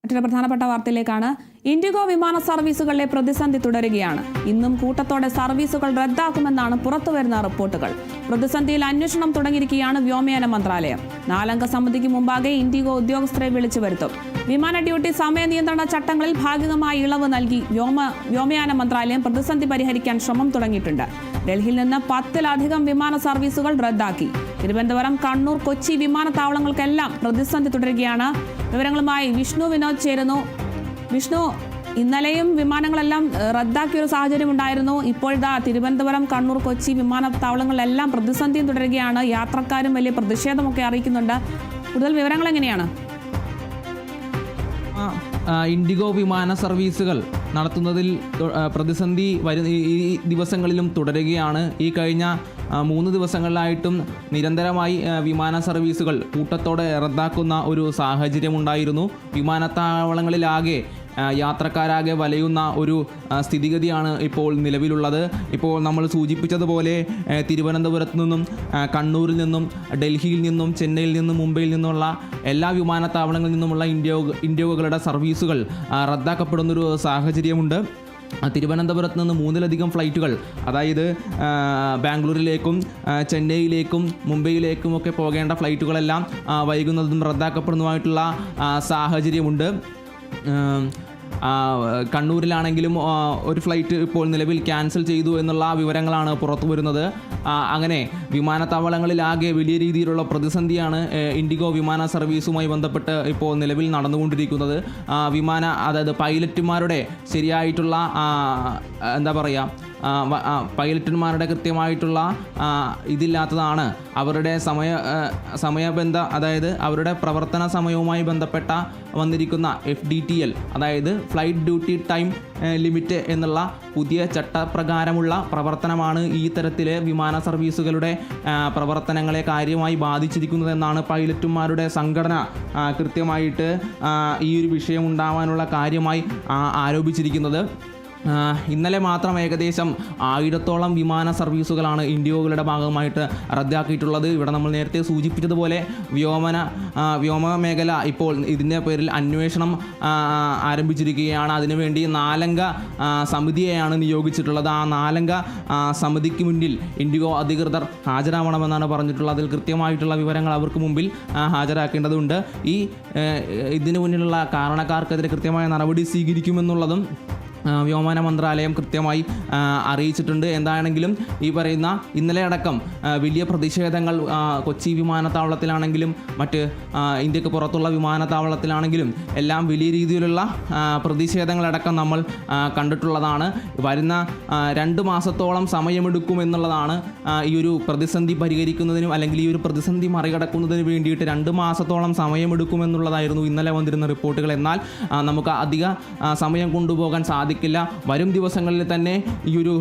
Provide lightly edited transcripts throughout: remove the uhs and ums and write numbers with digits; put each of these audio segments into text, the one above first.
മറ്റൊരു പ്രധാനപ്പെട്ട വാർത്തയിലേക്കാണ്. ഇൻഡിഗോ വിമാന സർവീസുകളിലെ പ്രതിസന്ധി തുടരുകയാണ്. ഇന്നും കൂട്ടത്തോടെ സർവീസുകൾ റദ്ദാക്കുമെന്നാണ് പുറത്തുവരുന്ന റിപ്പോർട്ടുകൾ. പ്രതിസന്ധിയിൽ അന്വേഷണം തുടങ്ങിയിരിക്കുകയാണ് വ്യോമയാന മന്ത്രാലയം. 4 അംഗ സമിതിക്ക് മുമ്പാകെ ഇൻഡിഗോ ഉദ്യോഗസ്ഥരെ വിളിച്ചു വരുത്തും. വിമാന ഡ്യൂട്ടി സമയ നിയന്ത്രണ ചട്ടങ്ങളിൽ ഭാഗികമായി ഇളവ് നൽകി വ്യോമയാന മന്ത്രാലയം പ്രതിസന്ധി പരിഹരിക്കാൻ ശ്രമം തുടങ്ങിയിട്ടുണ്ട്. ഡൽഹിയിൽ നിന്ന് 10-ലധികം വിമാന സർവീസുകൾ റദ്ദാക്കി. തിരുവനന്തപുരം, കണ്ണൂർ, കൊച്ചി വിമാനത്താവളങ്ങൾക്കെല്ലാം പ്രതിസന്ധി തുടരുകയാണ്. വിവരങ്ങളുമായി വിഷ്ണു വിനോദ് ചേരുന്നു. വിഷ്ണു, ഇന്നലെയും വിമാനങ്ങളെല്ലാം റദ്ദാക്കിയൊരു സാഹചര്യം ഉണ്ടായിരുന്നു. ഇപ്പോഴത്തെ തിരുവനന്തപുരം, കണ്ണൂർ, കൊച്ചി വിമാനത്താവളങ്ങളിലെല്ലാം പ്രതിസന്ധിയും തുടരുകയാണ്. യാത്രക്കാരും വലിയ പ്രതിഷേധമൊക്കെ അറിയിക്കുന്നുണ്ട്. കൂടുതൽ വിവരങ്ങൾ എങ്ങനെയാണ്? ഇൻഡിഗോ വിമാന സർവീസുകൾ നടത്തുന്നതിൽ പ്രതിസന്ധി ഈ ദിവസങ്ങളിലും തുടരുകയാണ്. ഈ കഴിഞ്ഞ 3 ദിവസങ്ങളിലായിട്ടും നിരന്തരമായി വിമാന സർവീസുകൾ കൂട്ടത്തോടെ റദ്ദാക്കുന്ന ഒരു സാഹചര്യമുണ്ടായിരുന്നു. വിമാനത്താവളങ്ങളിലാകെ യാത്രക്കാരാകെ വലയുന്ന ഒരു സ്ഥിതിഗതിയാണ് ഇപ്പോൾ നിലവിലുള്ളത്. ഇപ്പോൾ നമ്മൾ സൂചിപ്പിച്ചതുപോലെ തിരുവനന്തപുരത്ത് നിന്നും, കണ്ണൂരിൽ നിന്നും, ഡൽഹിയിൽ നിന്നും, ചെന്നൈയിൽ നിന്നും, മുംബൈയിൽ നിന്നുള്ള എല്ലാ വിമാനത്താവളങ്ങളിൽ നിന്നുമുള്ള ഇൻഡിഗോകളുടെ സർവീസുകൾ റദ്ദാക്കപ്പെടുന്നൊരു സാഹചര്യമുണ്ട്. തിരുവനന്തപുരത്ത് നിന്ന് 3-ലധികം ഫ്ലൈറ്റുകൾ, അതായത് ബാംഗ്ലൂരിലേക്കും ചെന്നൈയിലേക്കും മുംബൈയിലേക്കും ഒക്കെ പോകേണ്ട ഫ്ലൈറ്റുകളെല്ലാം വൈകുന്നതും റദ്ദാക്കപ്പെടുന്നതുമായിട്ടുള്ള സാഹചര്യമുണ്ട്. കണ്ണൂരിലാണെങ്കിലും ഒരു ഫ്ലൈറ്റ് ഇപ്പോൾ നിലവിൽ ക്യാൻസൽ ചെയ്തു എന്നുള്ള വിവരങ്ങളാണ് പുറത്തു വരുന്നത്. അങ്ങനെ വിമാനത്താവളങ്ങളിലാകെ വലിയ രീതിയിലുള്ള പ്രതിസന്ധിയാണ് ഇൻഡിഗോ വിമാന സർവീസുമായി ബന്ധപ്പെട്ട് ഇപ്പോൾ നിലവിൽ നടന്നുകൊണ്ടിരിക്കുന്നത്. അതായത് പൈലറ്റുമാരുടെ ശരിയായിട്ടുള്ള പൈലറ്റുമാരുടെ കൃത്യമായിട്ടുള്ള ഇതില്ലാത്തതാണ്. അവരുടെ സമയബന്ധ, അതായത് അവരുടെ പ്രവർത്തന സമയവുമായി ബന്ധപ്പെട്ട വന്നിരിക്കുന്ന FDTL, അതായത് ഫ്ലൈറ്റ് ഡ്യൂട്ടി ടൈം ലിമിറ്റ് എന്നുള്ള പുതിയ ചട്ടപ്രകാരമുള്ള പ്രവർത്തനമാണ് ഈ തരത്തിലെ വിമാന സർവീസുകളുടെ പ്രവർത്തനങ്ങളെ കാര്യമായി ബാധിച്ചിരിക്കുന്നതെന്നാണ് പൈലറ്റുമാരുടെ സംഘടന കൃത്യമായിട്ട് ഈ ഒരു വിഷയം ഉണ്ടാവാനുള്ള കാര്യമായി ആരോപിച്ചിരിക്കുന്നത്. ഇന്നലെ മാത്രം ഏകദേശം 1000-ഓളം വിമാന സർവീസുകളാണ് ഇൻഡിഗോകളുടെ ഭാഗമായിട്ട് റദ്ദാക്കിയിട്ടുള്ളത്. ഇവിടെ നമ്മൾ നേരത്തെ സൂചിപ്പിച്ചതുപോലെ വ്യോമ മേഖല ഇപ്പോൾ ഇതിൻ്റെ പേരിൽ അന്വേഷണം ആരംഭിച്ചിരിക്കുകയാണ്. അതിനുവേണ്ടി 4-അംഗ സമിതിയെയാണ് നിയോഗിച്ചിട്ടുള്ളത്. ആ 4-അംഗ സമിതിക്ക് മുന്നിൽ ഇൻഡിഗോ അധികൃതർ ഹാജരാവണമെന്നാണ് പറഞ്ഞിട്ടുള്ളത്. അതിൽ കൃത്യമായിട്ടുള്ള വിവരങ്ങൾ അവർക്ക് മുമ്പിൽ ഹാജരാക്കേണ്ടതുണ്ട്. ഇതിനു മുന്നിലുള്ള കാരണക്കാർക്കെതിരെ കൃത്യമായ നടപടി സ്വീകരിക്കുമെന്നുള്ളതും വ്യോമയാന മന്ത്രാലയം കൃത്യമായി അറിയിച്ചിട്ടുണ്ട്. എന്താണെങ്കിലും ഈ പറയുന്ന ഇന്നലെ അടക്കം വലിയ പ്രതിഷേധങ്ങൾ കൊച്ചി വിമാനത്താവളത്തിലാണെങ്കിലും മറ്റ് ഇന്ത്യക്ക് പുറത്തുള്ള വിമാനത്താവളത്തിലാണെങ്കിലും എല്ലാം വലിയ രീതിയിലുള്ള പ്രതിഷേധങ്ങളടക്കം നമ്മൾ കണ്ടിട്ടുള്ളതാണ്. വരുന്ന 2 മാസത്തോളം സമയമെടുക്കുമെന്നുള്ളതാണ് ഈ ഒരു പ്രതിസന്ധി പരിഹരിക്കുന്നതിനും അല്ലെങ്കിൽ ഈ ഒരു പ്രതിസന്ധി മറികടക്കുന്നതിന് വേണ്ടിയിട്ട് 2 മാസത്തോളം സമയമെടുക്കുമെന്നുള്ളതായിരുന്നു ഇന്നലെ വന്നിരുന്ന റിപ്പോർട്ടുകൾ. എന്നാൽ നമുക്ക് അധിക സമയം കൊണ്ടുപോകാൻ സാധിക്കില്ല. വരും ദിവസങ്ങളിൽ തന്നെ ഈ ഒരു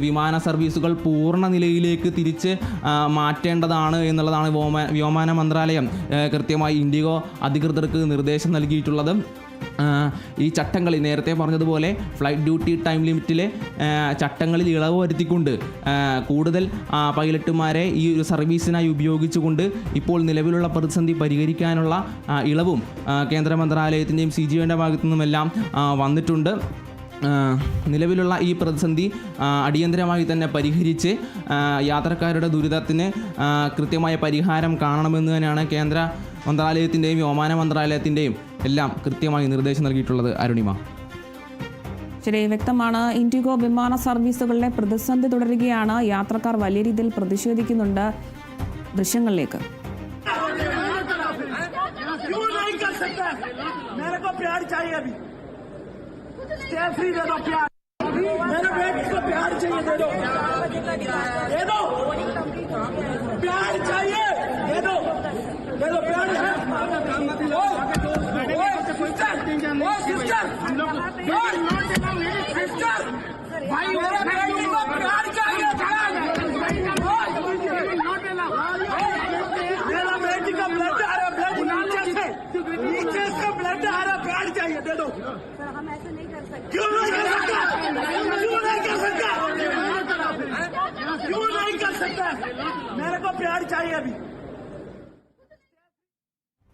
വിമാന സർവീസുകൾ പൂർണ്ണ നിലയിലേക്ക് തിരിച്ച് മാറ്റേണ്ടതാണ് എന്നുള്ളതാണ് വ്യോമയാന മന്ത്രാലയം കൃത്യമായി ഇൻഡിഗോ അധികൃതർക്ക് നിർദ്ദേശം നൽകിയിട്ടുള്ളത്. ഈ ചട്ടങ്ങളിൽ നേരത്തെ പറഞ്ഞതുപോലെ ഫ്ലൈറ്റ് ഡ്യൂട്ടി ടൈം ലിമിറ്റിലെ ചട്ടങ്ങളിൽ ഇളവ് വരുത്തിക്കൊണ്ട് കൂടുതൽ പൈലറ്റുമാരെ ഈ ഒരു സർവീസിനായി ഉപയോഗിച്ചുകൊണ്ട് ഇപ്പോൾ നിലവിലുള്ള പ്രതിസന്ധി പരിഹരിക്കാനുള്ള ഇളവും കേന്ദ്ര മന്ത്രാലയത്തിൻ്റെയും CGOയുടെ ഭാഗത്തു നിന്നുമെല്ലാം വന്നിട്ടുണ്ട്. നിലവിലുള്ള ഈ പ്രതിസന്ധി അടിയന്തരമായി തന്നെ പരിഹരിച്ച് യാത്രക്കാരുടെ ദുരിതത്തിന് കൃത്യമായ പരിഹാരം കാണണമെന്ന് തന്നെയാണ് കേന്ദ്ര മന്ത്രാലയത്തിൻ്റെയും വ്യോമയാന മന്ത്രാലയത്തിൻ്റെയും എല്ലാം കൃത്യമായി നിർദ്ദേശം നൽകിയിട്ടുള്ളത്. അരുണിമ, ശരി, വ്യക്തമാണ്. ഇൻഡിഗോ വിമാന സർവീസുകളിലെ പ്രതിസന്ധി തുടരുകയാണ്. യാത്രക്കാർ വലിയ രീതിയിൽ പ്രതിഷേധിക്കുന്നുണ്ട്. ദൃശ്യങ്ങളിലേക്ക്. फ्री दे दो प्यार, मेरे बेटे को प्यार चाहिए, दे दो, दे दो, प्यार चाहिए, दे दो प्यार है। सिस्टर भाई, मेरे बेटे को प्यार चाहिए, मेरा बेटी का ब्लड आ रहा, ब्लड नीचे से ब्लड आ रहा, प्यार चाहिए, दे दो। हम ऐसा नहीं कर सकते। क्यों नहीं कर सकता? क्यों नहीं कर सकता? क्यों नहीं कर सकता? मेरे को प्यार चाहिए अभी।